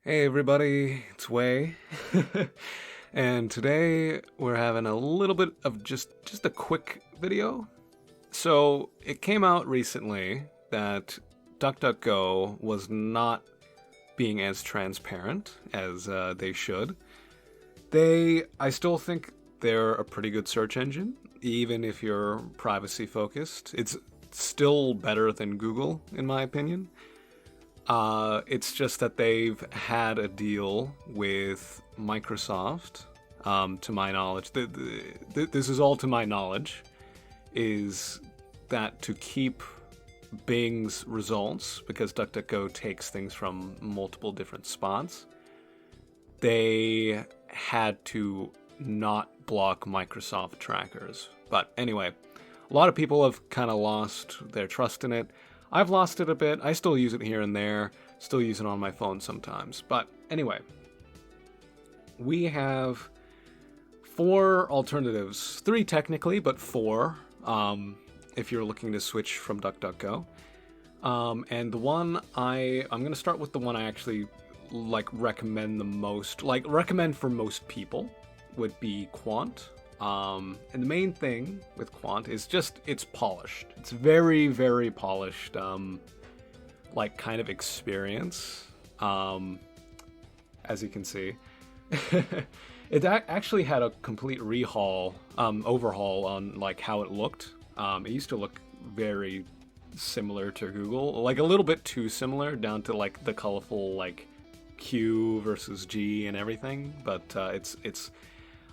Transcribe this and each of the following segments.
Hey everybody, it's Wei. And today we're having a little bit of just a quick video. So, it came out recently that DuckDuckGo was not being as transparent as they should. I still think they're a pretty good search engine, even if you're privacy focused. It's still better than Google, in my opinion. It's just that they've had a deal with Microsoft, to my knowledge. This is all to my knowledge, is that to keep Bing's results, because DuckDuckGo takes things from multiple different spots, they had to not block Microsoft trackers. But anyway, a lot of people have kind of lost their trust in it. I've lost it a bit. I still use it here and there. Still use it on my phone sometimes. But anyway, we have 4 alternatives. 3 technically, but 4 if you're looking to switch from DuckDuckGo. And the one I'm going to start with the one I actually recommend the most, recommend for most people, would be Quant. And the main thing with Quant is just it's polished. It's very, very polished, kind of experience, as you can see. It actually had a complete overhaul on how it looked. It used to look very similar to Google, a little bit too similar, down to the colorful Q versus G and everything. But it's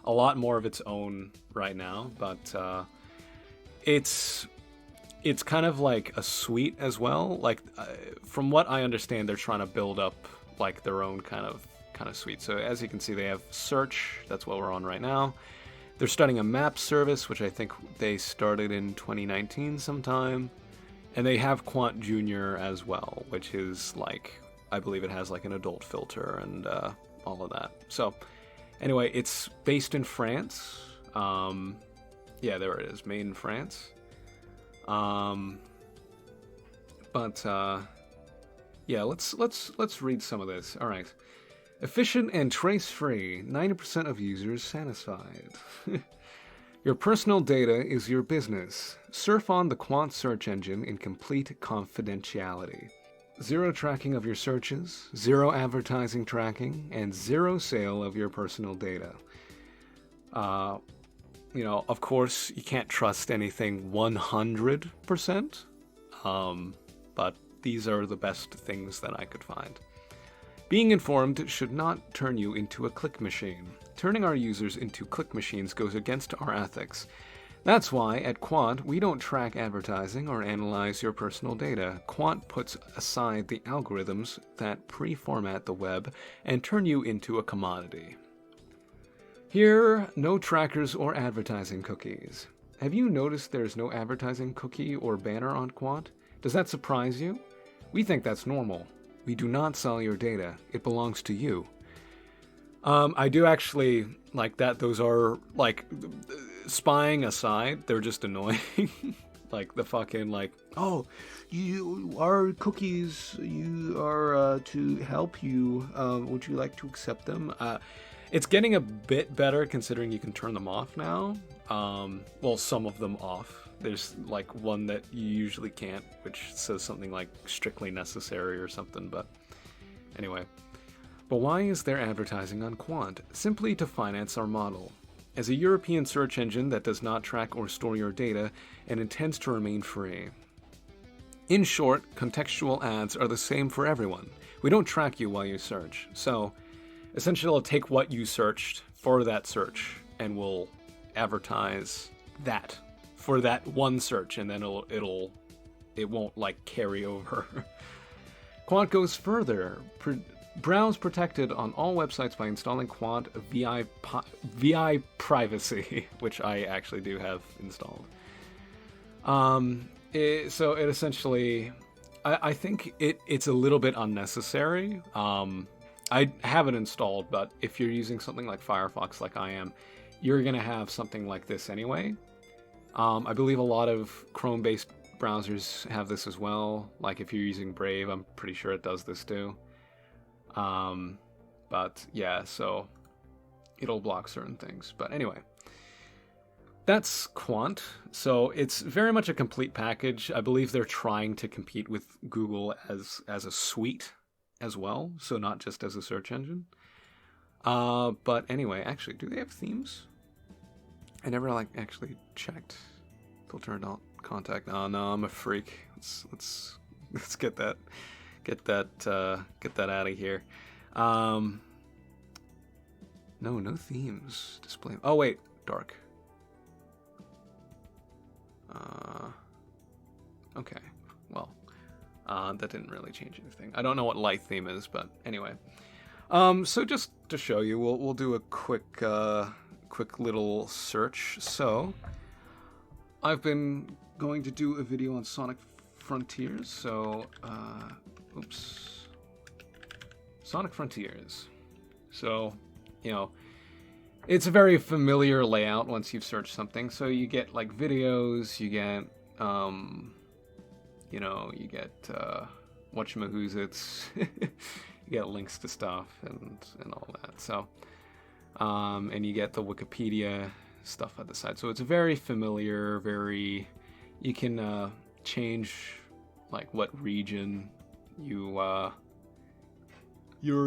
a lot more of its own right now, but it's kind of like a suite as well. From what I understand, they're trying to build up their own kind of suite. So as you can see, they have search. That's what we're on right now. They're starting a map service, which I think they started in 2019 sometime, and they have Quant Junior as well, which is I believe it has an adult filter and all of that. So anyway, it's based in France. Yeah, there it is, made in France. Yeah, let's read some of this. All right. Efficient and trace-free, 90% of users satisfied. Your personal data is your business. Surf on the Quant search engine in complete confidentiality. 0 tracking of your searches, 0 advertising tracking, and 0 sale of your personal data. Of course, you can't trust anything 100%, but these are the best things that I could find. Being informed should not turn you into a click machine. Turning our users into click machines goes against our ethics. That's why, at Quant, we don't track advertising or analyze your personal data. Quant puts aside the algorithms that pre-format the web and turn you into a commodity. Here, no trackers or advertising cookies. Have you noticed there's no advertising cookie or banner on Quant? Does that surprise you? We think that's normal. We do not sell your data. It belongs to you. I do actually like that. Those are, spying aside, they're just annoying. The fucking, oh, our cookies, you are to help you. Would you like to accept them? It's getting a bit better considering you can turn them off now. Well, some of them off. There's one that you usually can't, which says something like strictly necessary or something, but anyway. But why is there advertising on Quant? Simply to finance our model. As a European search engine that does not track or store your data and intends to remain free. In short, contextual ads are the same for everyone. We don't track you while you search. So, essentially, it'll take what you searched for that search and will advertise that for that one search, and then it won't carry over. Quant goes further. Browse protected on all websites by installing Quant VI Privacy, which I actually do have installed. So it essentially, I think it's a little bit unnecessary. I have it installed, but if you're using something like Firefox like I am, you're going to have something like this anyway. I believe a lot of Chrome-based browsers have this as well. If you're using Brave, I'm pretty sure it does this too. But yeah, so it'll block certain things. But anyway, that's Quant. So it's very much a complete package. I believe they're trying to compete with Google as a suite as well, so not just as a search engine. But anyway, actually, do they have themes? I never actually checked. Filter and alt contact. Oh no, I'm a freak. Let's get that out of here. No themes. Display. Oh wait, dark. Okay. Well, that didn't really change anything. I don't know what light theme is, but anyway. So just to show you, we'll do a quick little search. So I've been going to do a video on Sonic Frontiers. So, oops, Sonic Frontiers. So, you know, it's a very familiar layout once you've searched something. So you get like videos, you get, you get whatchamahoots, you get links to stuff and all that. So, and you get the Wikipedia stuff at the side. So it's very familiar, you can change like what region you're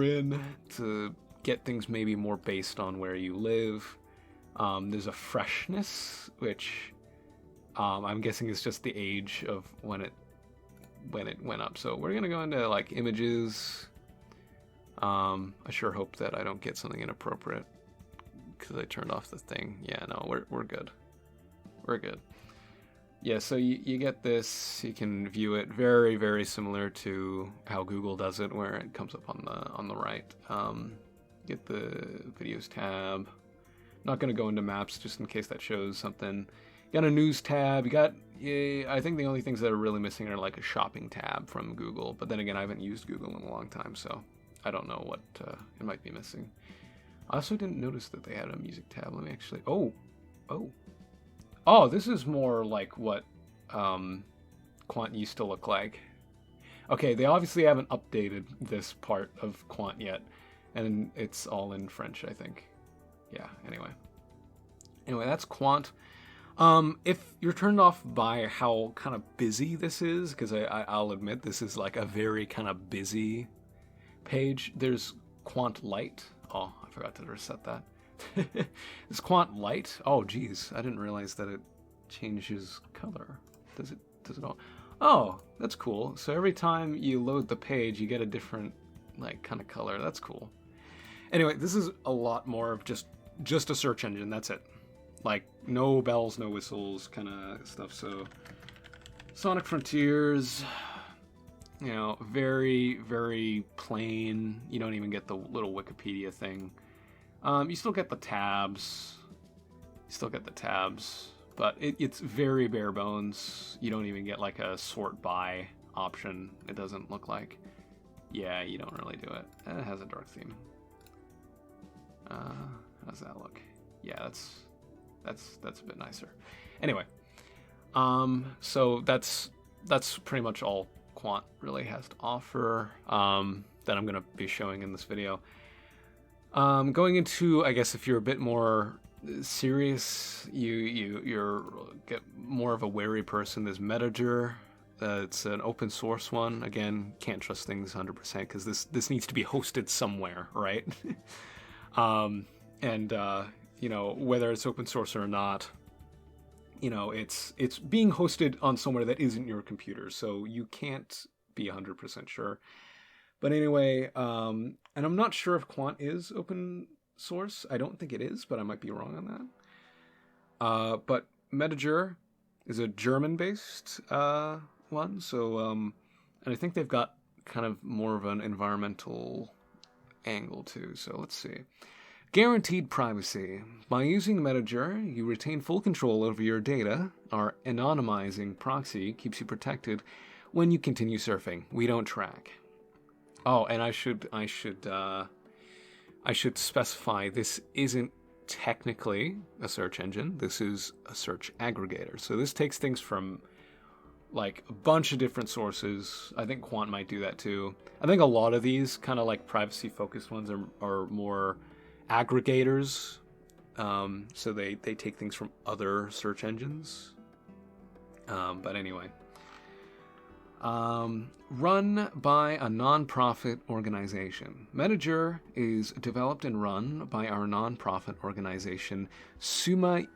in to get things maybe more based on where you live. There's a freshness, which I'm guessing is just the age of when it went up. So we're gonna go into like images. I sure hope that I don't get something inappropriate because I turned off the thing. Yeah, no, we're good. We're good. Yeah, so you get this. You can view it very, very similar to how Google does it, where it comes up on the right. Get the videos tab. Not going to go into maps just in case that shows something. You got a news tab. You got, I think the only things that are really missing are like a shopping tab from Google. But then again, I haven't used Google in a long time, so I don't know what it might be missing. I also didn't notice that they had a music tab. Let me actually, oh, this is more like what Quant used to look like. Okay, they obviously haven't updated this part of Quant yet. And it's all in French, I think. Yeah, anyway, that's Quant. If you're turned off by how kind of busy this is, because I'll admit this is like a very kind of busy page, there's Quant Light. Oh, I forgot to reset that. It's Quant Light. Oh, geez, I didn't realize that it changes color. Does it all? Oh, that's cool. So every time you load the page, you get a different like kind of color. That's cool. Anyway, this is a lot more of just a search engine. That's it. Like no bells, no whistles kind of stuff. So Sonic Frontiers, very, very plain. You don't even get the little Wikipedia thing. You still get the tabs. But it's very bare bones. You don't even get like a sort by option. It doesn't look like. Yeah, you don't really do it. It has a dark theme. How does that look? Yeah, that's a bit nicer. Anyway, so that's pretty much all Quant really has to offer that I'm gonna be showing in this video. Going into, I guess, if you're a bit more serious, you're get more of a wary person. There's Metager. It's an open source one. Again, can't trust things 100% because this needs to be hosted somewhere, right? Whether it's open source or not, it's being hosted on somewhere that isn't your computer, so you can't be 100% sure. But anyway, and I'm not sure if Quant is open source. I don't think it is, but I might be wrong on that. But Metager is a German-based one, so and I think they've got kind of more of an environmental angle too. So let's see. Guaranteed privacy. By using Metager, you retain full control over your data. Our anonymizing proxy keeps you protected when you continue surfing. We don't track. Oh, and I should specify this isn't technically a search engine. This is a search aggregator. So this takes things from like a bunch of different sources. I think Quant might do that too. I think a lot of these kind of like privacy focused ones are more aggregators. So they take things from other search engines. But anyway. Run by a non-profit organization. Metager is developed and run by our non-profit organization, Sumaev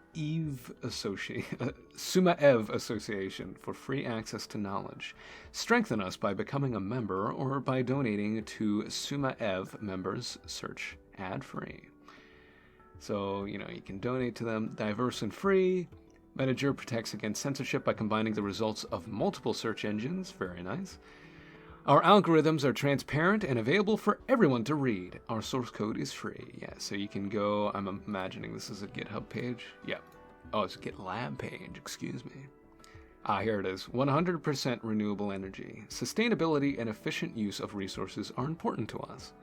Association for free access to knowledge. Strengthen us by becoming a member or by donating to Sumaev members. Search ad-free. So, you can donate to them. Diverse and free. Metager protects against censorship by combining the results of multiple search engines. Very nice. Our algorithms are transparent and available for everyone to read. Our source code is free. Yeah, so you can go... I'm imagining this is a GitHub page. Yeah. Oh, it's a GitLab page. Excuse me. Here it is. 100% renewable energy. Sustainability and efficient use of resources are important to us.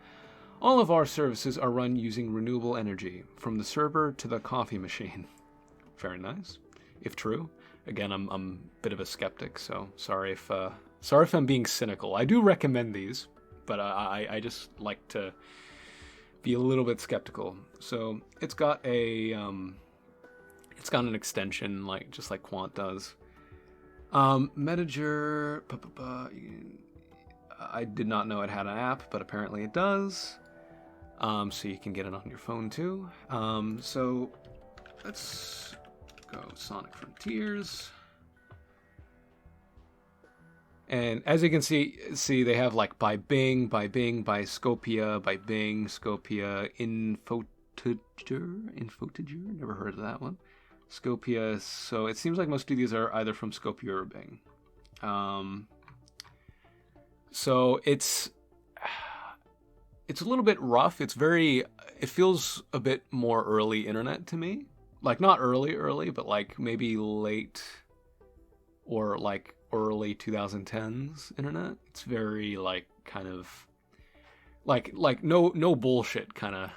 All of our services are run using renewable energy, from the server to the coffee machine. Very nice. If true. Again, I'm a bit of a skeptic, so sorry if I'm being cynical. I do recommend these, but I just like to be a little bit skeptical. So it's got an extension just like Quant does. Metager. I did not know it had an app, but apparently it does. So you can get it on your phone too. So let's go Sonic Frontiers. And as you can see they have like by Bing, by Scopia, by Bing, Scopia, Infotager, never heard of that one. Scopia, so it seems like most of these are either from Scopia or Bing. So it's a little bit rough. It feels a bit more early internet to me. Like not early, but like maybe late or like early 2010s internet. It's very like kind of like no bullshit kind of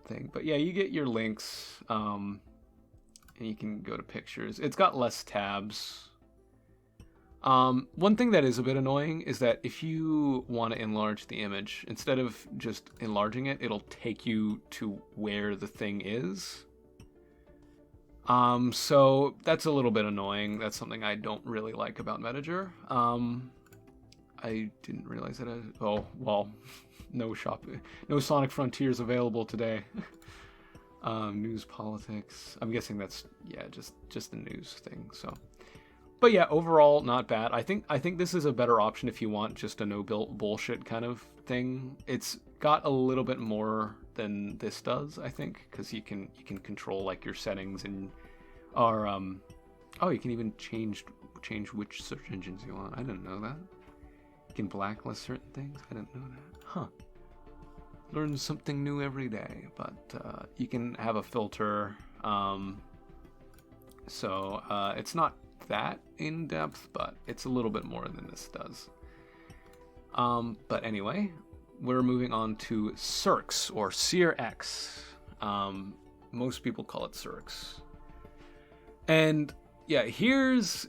thing. But yeah, you get your links and you can go to pictures. It's got less tabs. One thing that is a bit annoying is that if you want to enlarge the image, instead of just enlarging it, it'll take you to where the thing is. So that's a little bit annoying. That's something I don't really like about Metager. I didn't realize that. No Sonic Frontiers available today. News, politics. I'm guessing that's just the news thing. So. But yeah, overall, not bad. I think this is a better option if you want just a no bullshit kind of thing. It's got a little bit more than this does, I think, because you can control like your settings and you can even change which search engines you want. I didn't know that. You can blacklist certain things. I didn't know that. Huh. Learn something new every day. But you can have a filter. So it's not that in depth, but it's a little bit more than this does. But anyway, we're moving on to Cirx or SeerX. Most people call it Cirx. And yeah, here's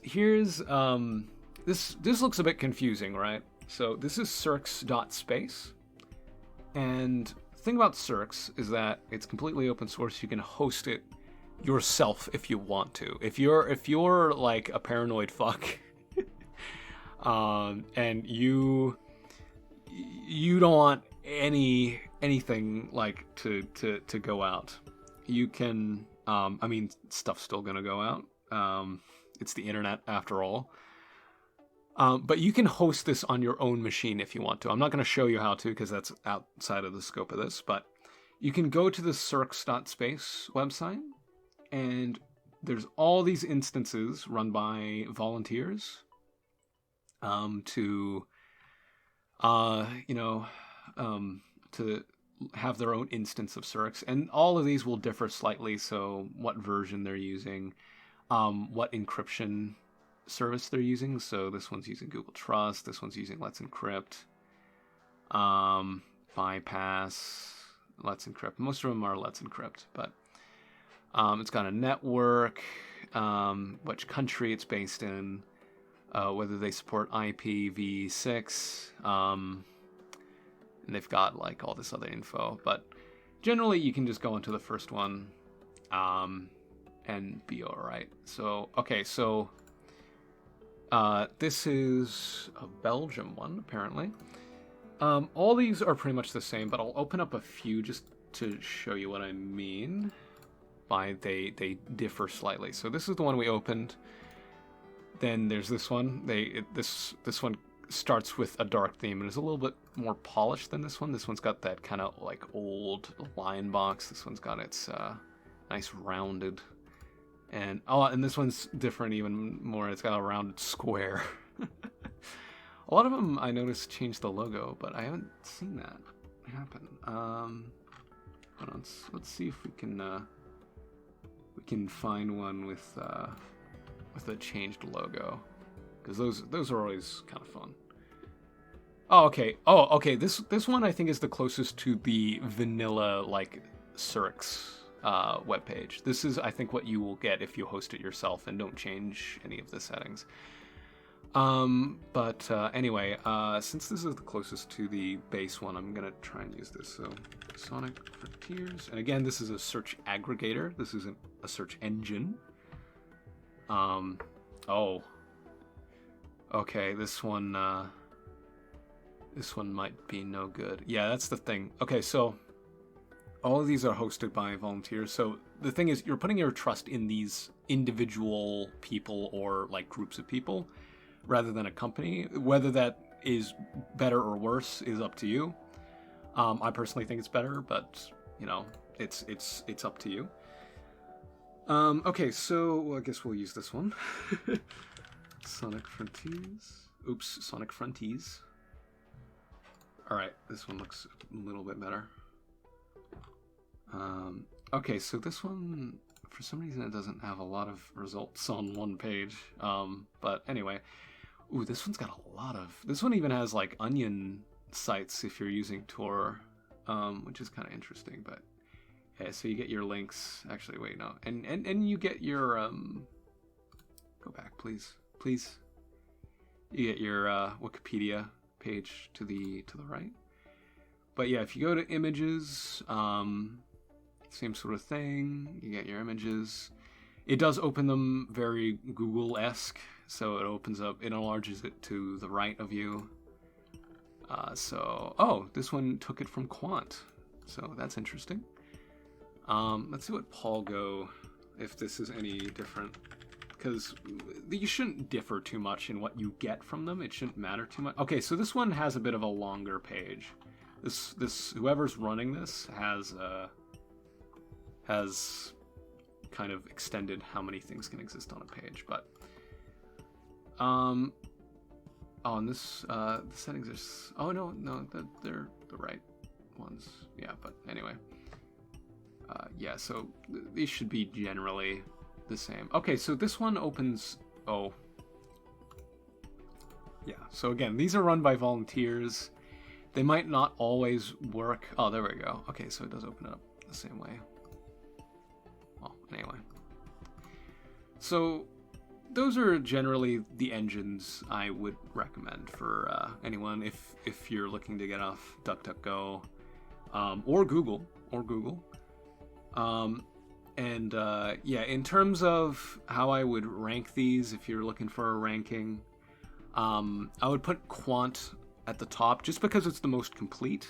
this looks a bit confusing, right? So this is Cirx.space. And the thing about Cirx is that it's completely open source. You can host it yourself if you want to. If you're like a paranoid fuck and you don't want anything like to go out, you can stuff's still gonna go out. It's the internet after all. But you can host this on your own machine if you want to. I'm not going to show you how to because that's outside of the scope of this, but you can go to the Cirx.space website. And there's all these instances run by volunteers to have their own instance of Cirx. And all of these will differ slightly. So what version they're using, what encryption service they're using. So this one's using Google Trust. This one's using Let's Encrypt. Bypass, Let's Encrypt. Most of them are Let's Encrypt, but it's got a network, which country it's based in, whether they support IPv6, and they've got like all this other info. But generally, you can just go into the first one, and be all right. So okay, so this is a Belgium one apparently. All these are pretty much the same, but I'll open up a few just to show you what I mean by they differ slightly. So this is the one we opened. Then there's this one. This one starts with a dark theme and is a little bit more polished than this one. This one's got that kind of like old line box. This one's got its nice rounded, and this one's different even more. It's got a rounded square. A lot of them I noticed changed the logo, but I haven't seen that happen. Hold on, let's see if we can find one with a changed logo, because those are always kind of fun. Oh, okay. This one I think is the closest to the vanilla like Surix webpage. This is, I think, what you will get if you host it yourself and don't change any of the settings. Anyway, since this is the closest to the base one, I'm gonna try and use this. So, Sonic Frontiers, and again, this is a search aggregator. This isn't a search engine. Okay, this one might be no good. Yeah, that's the thing. Okay, so all of these are hosted by volunteers. So the thing is, you're putting your trust in these individual people or like groups of people, rather than a company. Whether that is better or worse is up to you. I personally think it's better, but you know, it's up to you. Okay, so I guess we'll use this one. Sonic Frontiers. Oops, Sonic Fronties. Alright, this one looks a little bit better. Okay, so this one, for some reason, it doesn't have a lot of results on one page. But anyway. Ooh, this one's got a lot of... This one even has, like, onion sites if you're using Tor, which is kind of interesting, but... Yeah, so you get your links... Actually, wait, no. And you get your, Go back, please. Please. You get your, Wikipedia page to the right. But yeah, if you go to images, same sort of thing. You get your images. It does open them very Google-esque. So it opens up, it enlarges it to the right of you. This one took it from Quant. So that's interesting. Let's see what Polgo, if this is any different. Because you shouldn't differ too much in what you get from them. It shouldn't matter too much. Okay, so this one has a bit of a longer page. This whoever's running this has kind of extended how many things can exist on a page, but and this the settings are no, they're the right ones. Yeah, but anyway, yeah, so these should be generally the same. Okay, so this one opens. Yeah, so again, these are run by volunteers. They might not always work. Oh, there we go. Okay, so it does open it up the same way. Well, anyway. So those are generally the engines I would recommend for anyone if you're looking to get off DuckDuckGo, or Google. Yeah, in terms of how I would rank these, if you're looking for a ranking, I would put Quant at the top just because it's the most complete.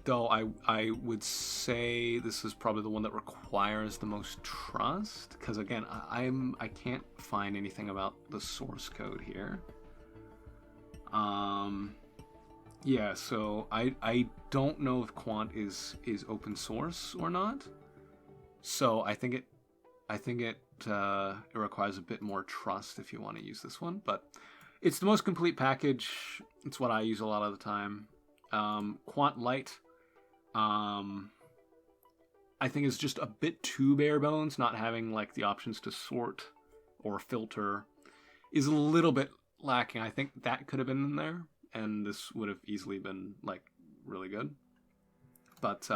Though I would say this is probably the one that requires the most trust, because again, I can't find anything about the source code here. Yeah, so I don't know if Quant is open source or not. So I think it requires a bit more trust if you want to use this one, but it's the most complete package. It's what I use a lot of the time. Quant Lite, I think is just a bit too bare bones. Not having like the options to sort or filter is a little bit lacking. I think that could have been in there, and this would have easily been like really good. But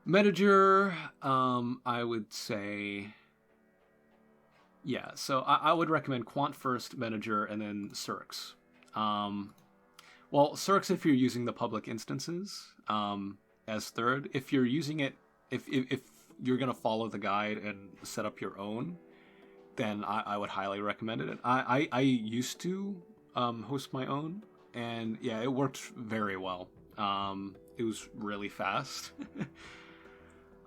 Metager, I would say, yeah. So I would recommend Quant first, Metager, and then Cirx. Well, Cirx if you're using the public instances as third. If you're using it, if you're gonna follow the guide and set up your own, then I would highly recommend it. I used to host my own, and yeah, it worked very well. It was really fast.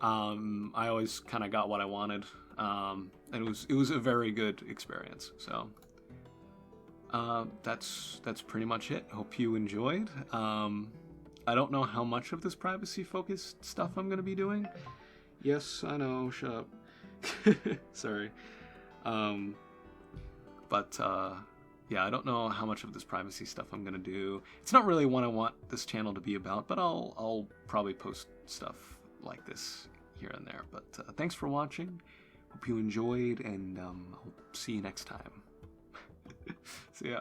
I always kind of got what I wanted, and it was a very good experience. So that's pretty much it. Hope you enjoyed. I don't know how much of this privacy-focused stuff I'm gonna be doing. Yes, I know. Shut up. Sorry. But yeah, I don't know how much of this privacy stuff I'm gonna do. It's not really what I want this channel to be about, but I'll probably post stuff like this here and there. But thanks for watching. Hope you enjoyed, and I'll see you next time. See ya.